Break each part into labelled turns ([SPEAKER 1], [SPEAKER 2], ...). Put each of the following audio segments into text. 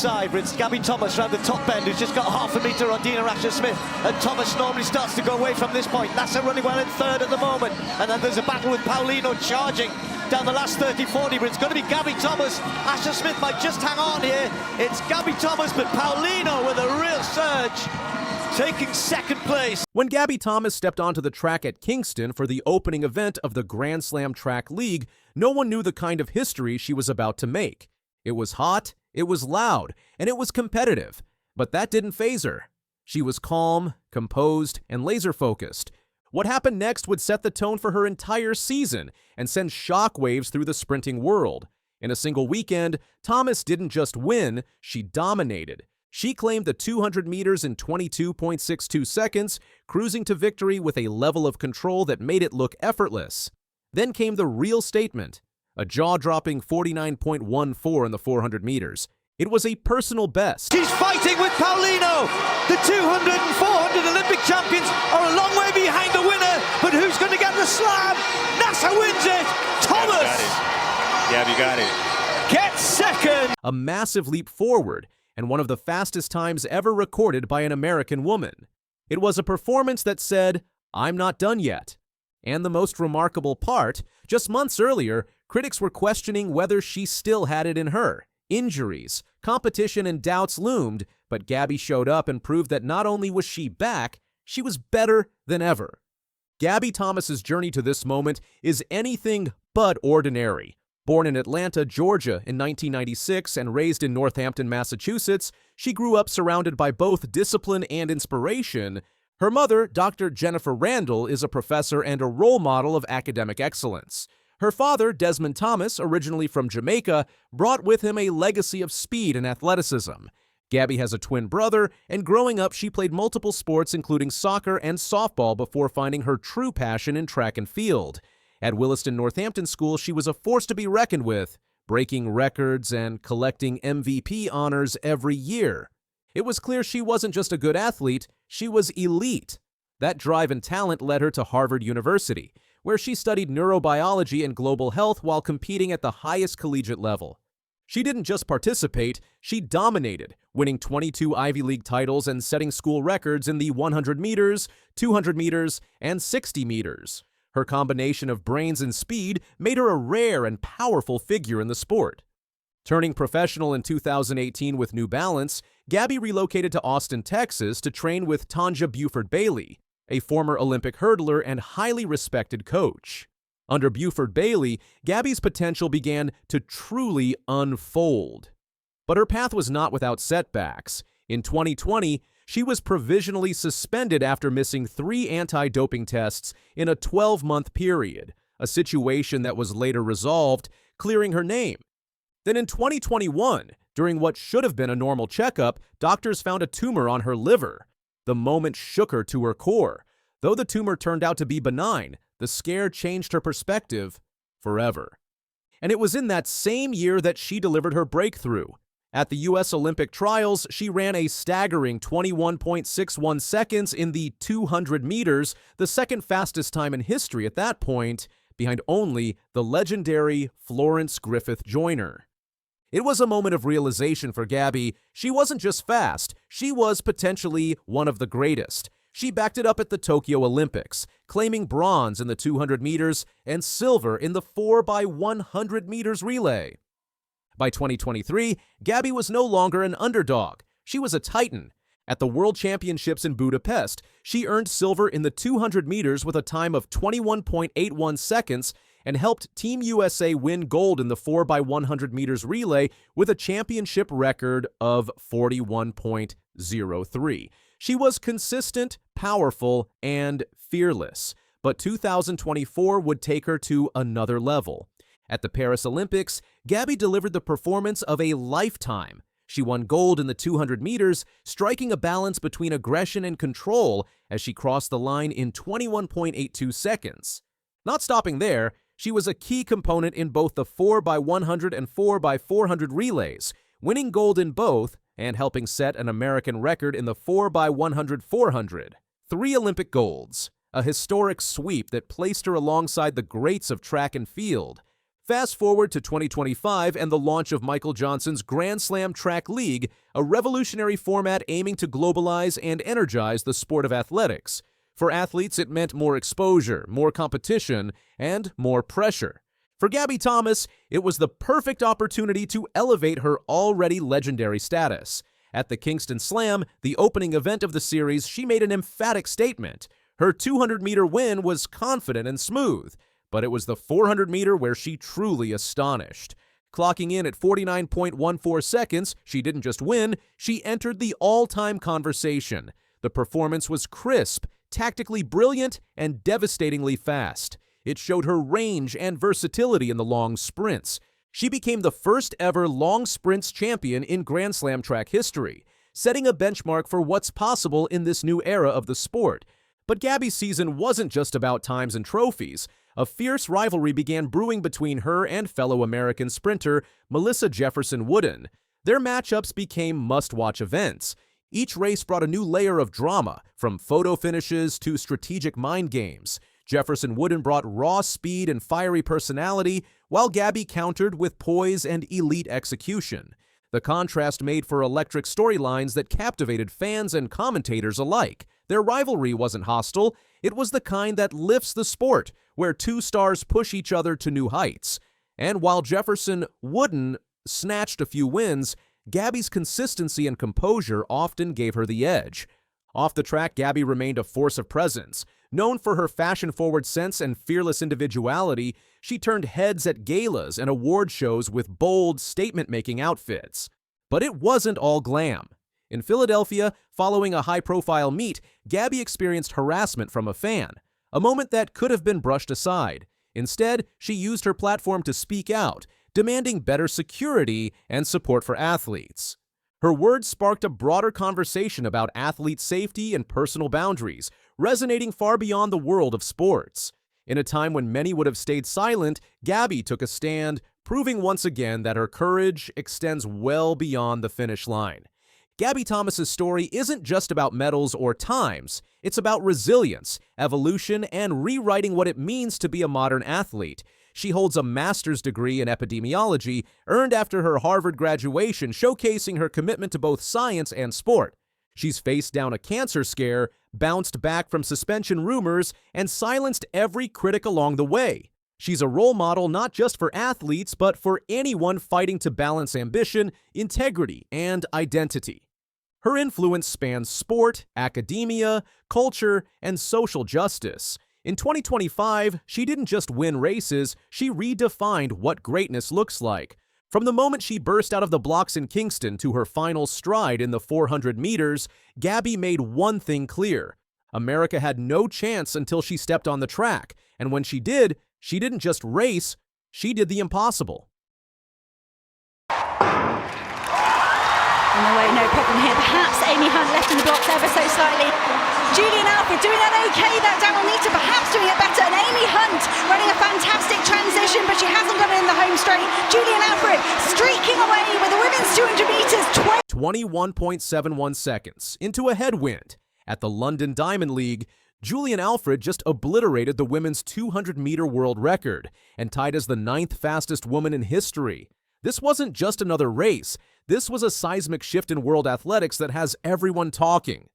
[SPEAKER 1] inside. It's Gabby Thomas around the top end, who's just got half a metre on Dina Rasher-Smith. And Thomas normally starts to go away from this point. Nasser running well in third at the moment. And then there's a battle with Paulino charging down the last 30-40, but it's going to be Gabby Thomas. Rasher-Smith might just hang on here. It's Gabby Thomas, but Paulino with a real surge, taking second place.
[SPEAKER 2] When Gabby Thomas stepped onto the track at Kingston for the opening event of the Grand Slam Track League, no one knew the kind of history she was about to make. It was hot, it was loud, and it was competitive, but that didn't faze her. She was calm, composed, and laser-focused. What happened next would set the tone for her entire season and send shockwaves through the sprinting world. In a single weekend, Thomas didn't just win, she dominated. She claimed the 200 meters in 22.62 seconds, cruising to victory with a level of control that made it look effortless. Then came the real statement, a jaw-dropping 49.14 in the 400 meters. It was a personal best.
[SPEAKER 1] She's fighting with Paulino. The 200 and 400 Olympic champions are a long way behind the winner, but who's going to get the slam? Nasser wins it. Thomas.
[SPEAKER 3] Gabby got it.
[SPEAKER 1] Gets second.
[SPEAKER 2] A massive leap forward, and one of the fastest times ever recorded by an American woman. It was a performance that said, "I'm not done yet." And the most remarkable part, just months earlier, critics were questioning whether she still had it in her. Injuries, competition, and doubts loomed, but Gabby showed up and proved that not only was she back, she was better than ever. Gabby Thomas's journey to this moment is anything but ordinary. Born in Atlanta, Georgia in 1996 and raised in Northampton, Massachusetts, she grew up surrounded by both discipline and inspiration. Her mother, Dr. Jennifer Randall, is a professor and a role model of academic excellence. Her father, Desmond Thomas, originally from Jamaica, brought with him a legacy of speed and athleticism. Gabby has a twin brother, and growing up she played multiple sports including soccer and softball before finding her true passion in track and field. At Williston Northampton School, she was a force to be reckoned with, breaking records and collecting MVP honors every year. It was clear she wasn't just a good athlete, she was elite. That drive and talent led her to Harvard University, where she studied neurobiology and global health while competing at the highest collegiate level. She didn't just participate, she dominated, winning 22 Ivy League titles and setting school records in the 100 meters, 200 meters, and 60 meters. Her combination of brains and speed made her a rare and powerful figure in the sport. Turning professional in 2018 with New Balance, Gabby relocated to Austin, Texas to train with Tanja Buford-Bailey, a former Olympic hurdler and highly respected coach. Under Buford-Bailey, Gabby's potential began to truly unfold. But her path was not without setbacks. In 2020, she was provisionally suspended after missing 3 anti-doping tests in a 12-month period, a situation that was later resolved, clearing her name. Then in 2021, during what should have been a normal checkup, doctors found a tumor on her liver. The moment shook her to her core. Though the tumor turned out to be benign, the scare changed her perspective forever. And it was in that same year that she delivered her breakthrough. At the U.S. Olympic trials, she ran a staggering 21.61 seconds in the 200 meters, the second fastest time in history at that point, behind only the legendary Florence Griffith Joyner. It was a moment of realization for Gabby. She wasn't just fast, she was potentially one of the greatest. She backed it up at the Tokyo Olympics, claiming bronze in the 200 meters and silver in the 4x100 meters relay. By 2023, Gabby was no longer an underdog. She was a titan. At the World Championships in Budapest, she earned silver in the 200 meters with a time of 21.81 seconds and helped Team USA win gold in the 4x100 meters relay with a championship record of 41.03. She was consistent, powerful, and fearless, but 2024 would take her to another level. At the Paris Olympics, Gabby delivered the performance of a lifetime. She won gold in the 200 meters, striking a balance between aggression and control as she crossed the line in 21.82 seconds. Not stopping there, she was a key component in both the 4x100 and 4x400 relays, winning gold in both and helping set an American record in the 4x100 400. 3 Olympic golds, a historic sweep that placed her alongside the greats of track and field. Fast forward to 2025 and the launch of Michael Johnson's Grand Slam Track League, a revolutionary format aiming to globalize and energize the sport of athletics. For athletes, it meant more exposure, more competition, and more pressure. For Gabby Thomas, it was the perfect opportunity to elevate her already legendary status. At the Kingston Slam, the opening event of the series, she made an emphatic statement. Her 200-meter win was confident and smooth, but it was the 400-meter where she truly astonished. Clocking in at 49.14 seconds, she didn't just win, she entered the all-time conversation. The performance was crisp, tactically brilliant, and devastatingly fast. It showed her range and versatility in the long sprints. She became the first ever long sprints champion in Grand Slam track history, setting a benchmark for what's possible in this new era of the sport. But Gabby's season wasn't just about times and trophies. A fierce rivalry began brewing between her and fellow American sprinter Lucia Jefferson-Wooden. Their matchups became must-watch events. Each race brought a new layer of drama, from photo finishes to strategic mind games. Jefferson-Wooden brought raw speed and fiery personality, while Gabby countered with poise and elite execution. The contrast made for electric storylines that captivated fans and commentators alike. Their rivalry wasn't hostile, it was the kind that lifts the sport, where two stars push each other to new heights. And while Jefferson-Wooden snatched a few wins, Gabby's consistency and composure often gave her the edge. Off the track, Gabby remained a force of presence. Known for her fashion-forward sense and fearless individuality, she turned heads at galas and award shows with bold, statement-making outfits. But it wasn't all glam. In Philadelphia, following a high-profile meet, Gabby experienced harassment from a fan, a moment that could have been brushed aside. Instead, she used her platform to speak out, demanding better security and support for athletes. Her words sparked a broader conversation about athlete safety and personal boundaries, resonating far beyond the world of sports. In a time when many would have stayed silent, Gabby took a stand, proving once again that her courage extends well beyond the finish line. Gabby Thomas's story isn't just about medals or times. It's about resilience, evolution, and rewriting what it means to be a modern athlete. She holds a master's degree in epidemiology, earned after her Harvard graduation, showcasing her commitment to both science and sport. She's faced down a cancer scare, bounced back from suspension rumors, and silenced every critic along the way. She's a role model not just for athletes, but for anyone fighting to balance ambition, integrity, and identity. Her influence spans sport, academia, culture, and social justice. In 2025, she didn't just win races, she redefined what greatness looks like. From the moment she burst out of the blocks in Kingston to her final stride in the 400 meters, Gabby made one thing clear. America had no chance until she stepped on the track, and when she didn't just race, she did the impossible.
[SPEAKER 4] On the way, no problem here. Perhaps Amy Hunt left in the blocks ever so slightly. Julien Alfred doing that okay, that Darryl Neater perhaps doing it better, and Amy Hunt running a fantastic transition, but she hasn't got it in the home straight. Julien Alfred streaking away with the women's 200 meters.
[SPEAKER 2] 21.71 seconds into a headwind. At the London Diamond League, Julien Alfred just obliterated the women's 200-meter world record and tied as the 9th fastest woman in history. This wasn't just another race. This was a seismic shift in world athletics that has everyone talking.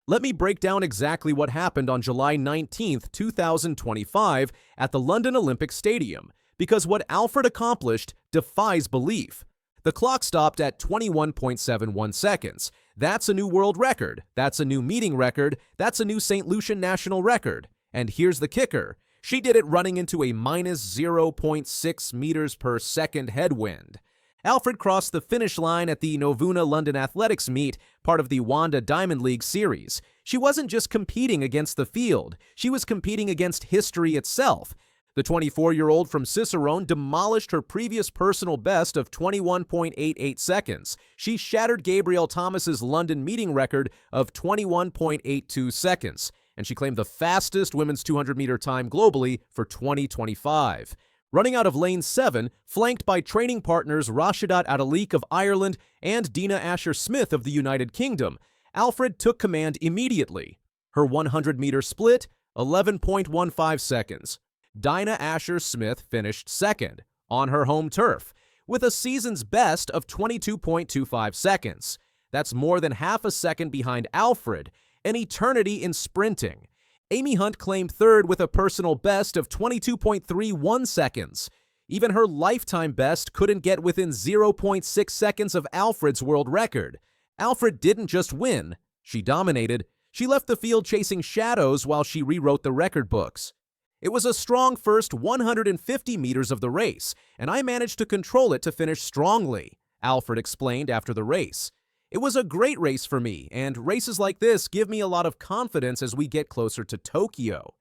[SPEAKER 2] Let me break down exactly what happened on July 19, 2025 at the London Olympic Stadium, because what Alfred accomplished defies belief. The clock stopped at 21.71 seconds. That's a new world record. That's a new meeting record. That's a new St. Lucian national record. And here's the kicker. She did it running into a minus 0.6 meters per second headwind. Alfred crossed the finish line at the Novuna London Athletics meet, part of the Wanda Diamond League series. She wasn't just competing against the field, she was competing against history itself. The 24-year-old from Cicerone demolished her previous personal best of 21.88 seconds. She shattered Gabrielle Thomas's London meeting record of 21.82 seconds, and she claimed the fastest women's 200-meter time globally for 2025. Running out of lane 7, flanked by training partners Rashidat Adalik of Ireland and Dina Asher-Smith of the United Kingdom, Alfred took command immediately. Her 100-meter split, 11.15 seconds. Dina Asher-Smith finished second, on her home turf, with a season's best of 22.25 seconds. That's more than half a second behind Alfred, an eternity in sprinting. Amy Hunt claimed third with a personal best of 22.31 seconds. Even her lifetime best couldn't get within 0.6 seconds of Alfred's world record. Alfred didn't just win, she dominated. She left the field chasing shadows while she rewrote the record books. It was a strong first 150 meters of the race, and I managed to control it to finish strongly, Alfred explained after the race. It was a great race for me, and races like this give me a lot of confidence as we get closer to Tokyo.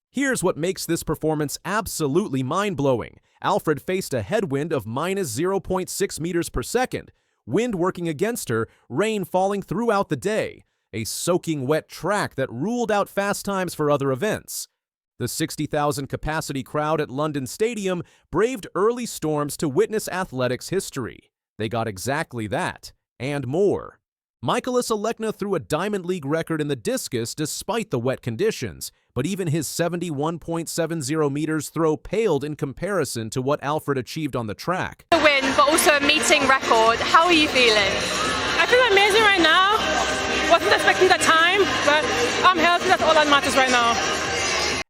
[SPEAKER 2] Here's what makes this performance absolutely mind-blowing. Alfred faced a headwind of minus 0.6 meters per second, wind working against her, rain falling throughout the day, a soaking wet track that ruled out fast times for other events. The 60,000 capacity crowd at London Stadium braved early storms to witness athletics history. They got exactly that, and more. Michaelis Alekna threw a Diamond League record in the discus despite the wet conditions, but even his 71.70 meters throw paled in comparison to what Alfred achieved on the track.
[SPEAKER 5] A win, but also a meeting record. How are you feeling?
[SPEAKER 6] I feel amazing right now. Wasn't expecting that time, but I'm healthy. That's all that matters right now.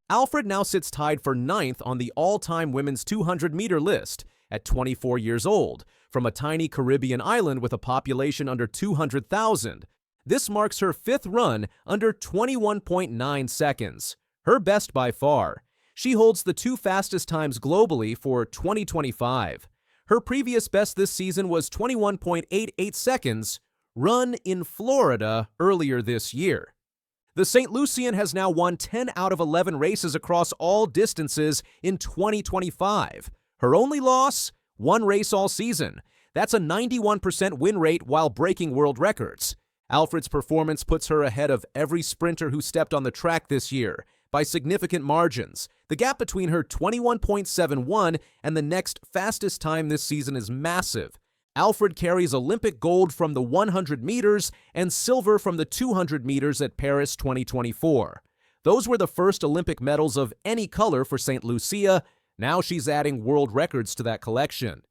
[SPEAKER 2] Alfred now sits tied for 9th on the all-time women's 200-meter list at 24 years old, from a tiny Caribbean island with a population under 200,000. This marks her 5th run under 21.9 seconds, her best by far. She holds the 2 fastest times globally for 2025. Her previous best this season was 21.88 seconds, run in Florida earlier this year. The St. Lucian has now won 10 out of 11 races across all distances in 2025. Her only loss? 1 race all season. That's a 91% win rate while breaking world records. Alfred's performance puts her ahead of every sprinter who stepped on the track this year by significant margins. The gap between her 21.71 and the next fastest time this season is massive. Alfred carries Olympic gold from the 100 meters and silver from the 200 meters at Paris 2024. Those were the first Olympic medals of any color for St. Lucia. Now she's adding world records to that collection.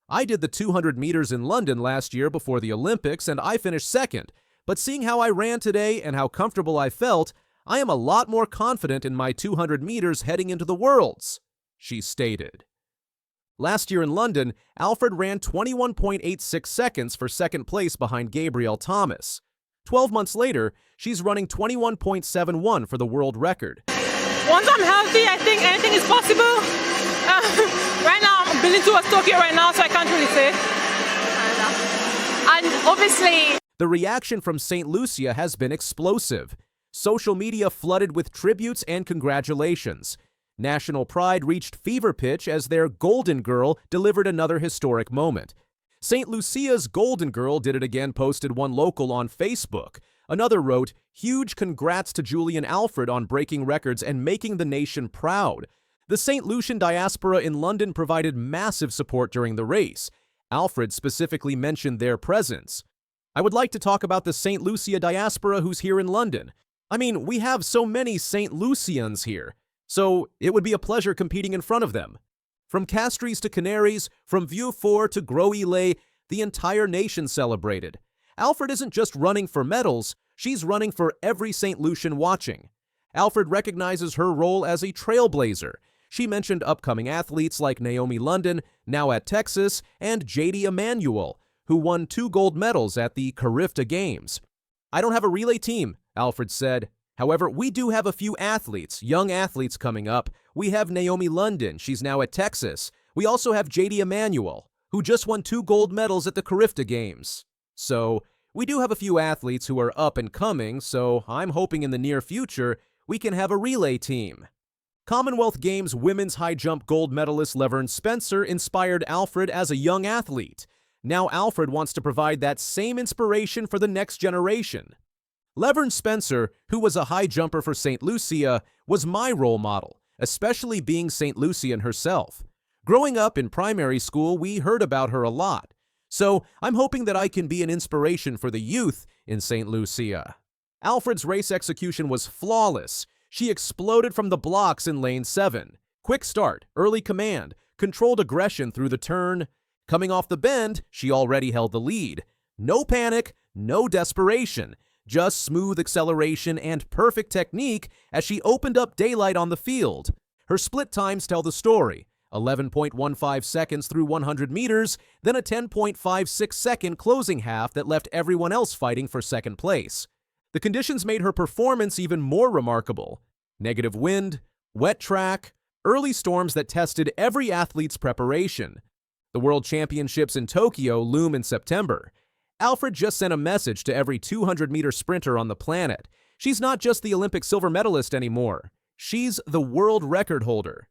[SPEAKER 2] I did the 200 meters in London last year before the Olympics, and I finished 2nd. But seeing how I ran today and how comfortable I felt, I am a lot more confident in my 200 meters heading into the Worlds, she stated. Last year in London, Alfred ran 21.86 seconds for 2nd place behind Gabby Thomas. 12 months later, she's running 21.71 for the world record.
[SPEAKER 6] Once I'm healthy, I think anything is possible. Right now, I'm building towards Tokyo right now, so I can't really say.
[SPEAKER 5] And obviously,
[SPEAKER 2] the reaction from St. Lucia has been explosive. Social media flooded with tributes and congratulations. National pride reached fever pitch as their Golden Girl delivered another historic moment. St. Lucia's Golden Girl did it again, posted one local on Facebook. Another wrote, "Huge congrats to Julien Alfred on breaking records and making the nation proud." The St. Lucian diaspora in London provided massive support during the race. Alfred specifically mentioned their presence. I would like to talk about the St. Lucia diaspora who's here in London. I mean, we have so many St. Lucians here. So it would be a pleasure competing in front of them. From Castries to Canaries, from Vieux-Fort to Gros-Islet, the entire nation celebrated. Alfred isn't just running for medals, she's running for every St. Lucian watching. Alfred recognizes her role as a trailblazer. She mentioned upcoming athletes like Naomi London, now at Texas, and JD Emanuel, who won 2 gold medals at the Carifta Games. "I don't have a relay team," Alfred said. "However, we do have a few athletes, young athletes coming up. We have Naomi London, she's now at Texas. We also have JD Emanuel, who just won 2 gold medals at the Carifta Games. So, we do have a few athletes who are up and coming, so I'm hoping in the near future we can have a relay team." Commonwealth Games women's high jump gold medalist Laverne Spencer inspired Alfred as a young athlete. Now Alfred wants to provide that same inspiration for the next generation. Laverne Spencer, who was a high jumper for St. Lucia, was my role model, especially being St. Lucian herself. Growing up in primary school, we heard about her a lot. So I'm hoping that I can be an inspiration for the youth in St. Lucia. Alfred's race execution was flawless. She exploded from the blocks in lane 7. Quick start, early command, controlled aggression through the turn. Coming off the bend, she already held the lead. No panic, no desperation, just smooth acceleration and perfect technique as she opened up daylight on the field. Her split times tell the story. 11.15 seconds through 100 meters, then a 10.56-second closing half that left everyone else fighting for second place. The conditions made her performance even more remarkable. Negative wind, wet track, early storms that tested every athlete's preparation. The World Championships in Tokyo loom in September. Alfred just sent a message to every 200-meter sprinter on the planet. She's not just the Olympic silver medalist anymore. She's the world record holder.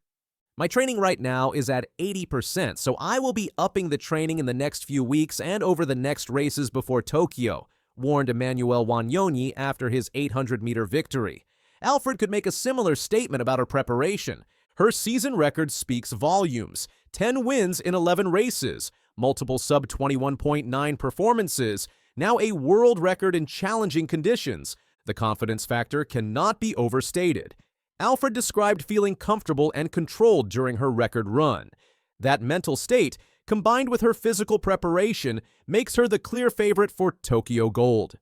[SPEAKER 2] My training right now is at 80%, so I will be upping the training in the next few weeks and over the next races before Tokyo, warned Emmanuel Wanyonyi after his 800-meter victory. Alfred could make a similar statement about her preparation. Her season record speaks volumes. 10 wins in 11 races, multiple sub-21.9 performances, now a world record in challenging conditions. The confidence factor cannot be overstated. Alfred described feeling comfortable and controlled during her record run. That mental state, combined with her physical preparation, makes her the clear favorite for Tokyo Gold.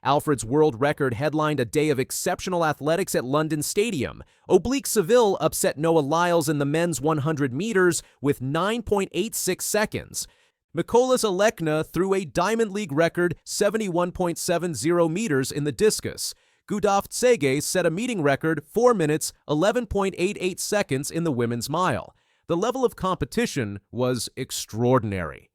[SPEAKER 2] Alfred's world record headlined a day of exceptional athletics at London Stadium. Oblique Seville upset Noah Lyles in the men's 100 meters with 9.86 seconds. Mikolas Alekna threw a Diamond League record 71.70 meters in the discus. Gudaft Tsege set a meeting record 4 minutes, 11.88 seconds in the women's mile. The level of competition was extraordinary.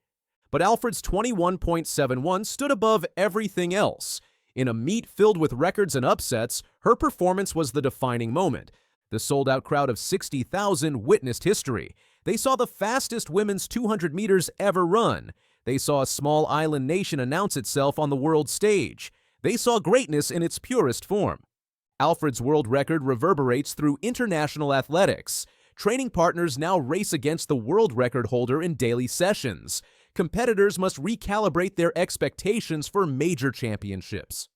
[SPEAKER 2] But Alfred's 21.71 stood above everything else. In a meet filled with records and upsets, her performance was the defining moment. The sold-out crowd of 60,000 witnessed history. They saw the fastest women's 200 meters ever run. They saw a small island nation announce itself on the world stage. They saw greatness in its purest form. Alfred's world record reverberates through international athletics. Training partners now race against the world record holder in daily sessions. Competitors must recalibrate their expectations for major championships.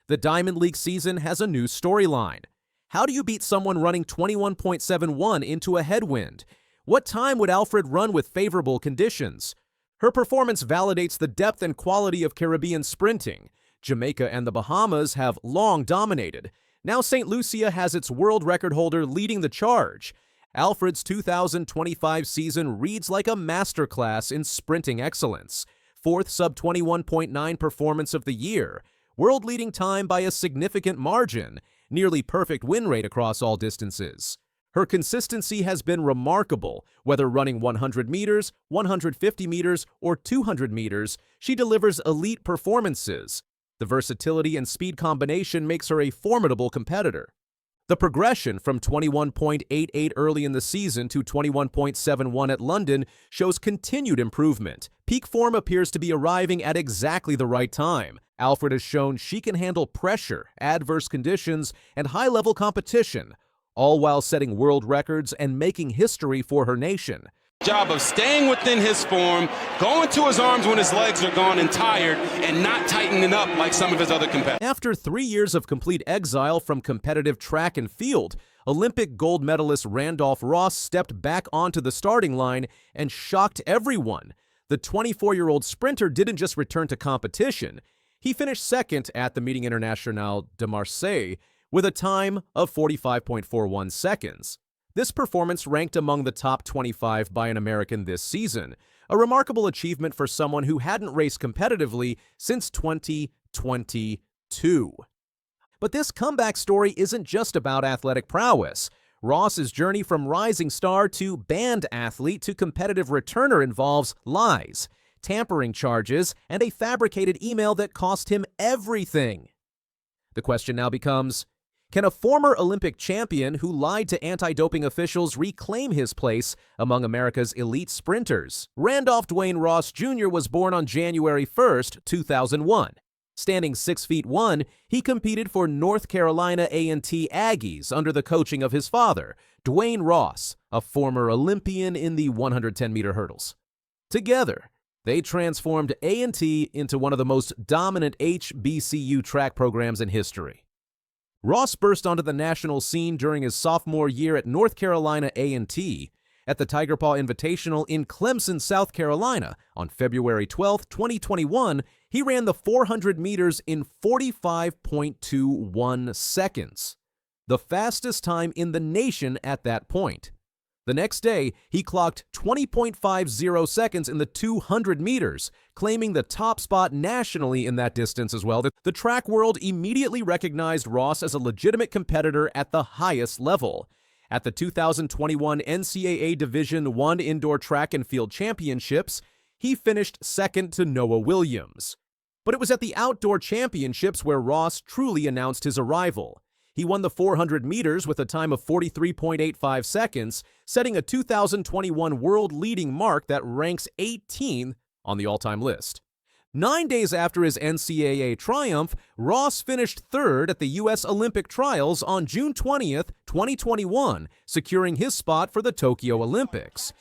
[SPEAKER 2] The Diamond League season has a new storyline. How do you beat someone running 21.71 into a headwind? What time would Alfred run with favorable conditions? Her performance validates the depth and quality of Caribbean sprinting. Jamaica and the Bahamas have long dominated. Now St. Lucia has its world record holder leading the charge. Alfred's 2025 season reads like a masterclass in sprinting excellence. 4th sub-21.9 performance of the year. World-leading time by a significant margin. Nearly perfect win rate across all distances. Her consistency has been remarkable. Whether running 100 meters, 150 meters, or 200 meters, she delivers elite performances. The versatility and speed combination makes her a formidable competitor. The progression from 21.88 early in the season to 21.71 at London shows continued improvement. Peak form appears to be arriving at exactly the right time. Alfred has shown she can handle pressure, adverse conditions, and high-level competition, all while setting world records and making history for her nation.
[SPEAKER 7] Job of staying within his form, going to his arms when his legs are gone and tired, and not tightening up like some of his other competitors.
[SPEAKER 2] After 3 years of complete exile from competitive track and field, Olympic gold medalist Randolph Ross stepped back onto the starting line and shocked everyone. The 24-year-old sprinter didn't just return to competition. He finished second at the Meeting International de Marseille with a time of 45.41 seconds. This performance ranked among the top 25 by an American this season, a remarkable achievement for someone who hadn't raced competitively since 2022. But this comeback story isn't just about athletic prowess. Ross's journey from rising star to banned athlete to competitive returner involves lies, tampering charges, and a fabricated email that cost him everything. The question now becomes, can a former Olympic champion who lied to anti-doping officials reclaim his place among America's elite sprinters? Randolph Dwayne Ross Jr. was born on January 1st, 2001. Standing 6'1", he competed for North Carolina A&T Aggies under the coaching of his father, Dwayne Ross, a former Olympian in the 110-meter hurdles. Together, they transformed A&T into one of the most dominant HBCU track programs in history. Ross burst onto the national scene during his sophomore year at North Carolina A&T. At the Tiger Paw Invitational in Clemson, South Carolina on February 12, 2021, he ran the 400 meters in 45.21 seconds, the fastest time in the nation at that point. The next day, he clocked 20.50 seconds in the 200 meters, claiming the top spot nationally in that distance as well. The track world immediately recognized Ross as a legitimate competitor at the highest level. At the 2021 NCAA Division I Indoor Track and Field Championships, he finished second to Noah Williams. But it was at the Outdoor Championships where Ross truly announced his arrival. He won the 400 meters with a time of 43.85 seconds, setting a 2021 world leading mark that ranks 18th on the all-time list. 9 days after his NCAA triumph, Ross finished third at the U.S. Olympic Trials on June 20th, 2021, securing his spot for the Tokyo Olympics.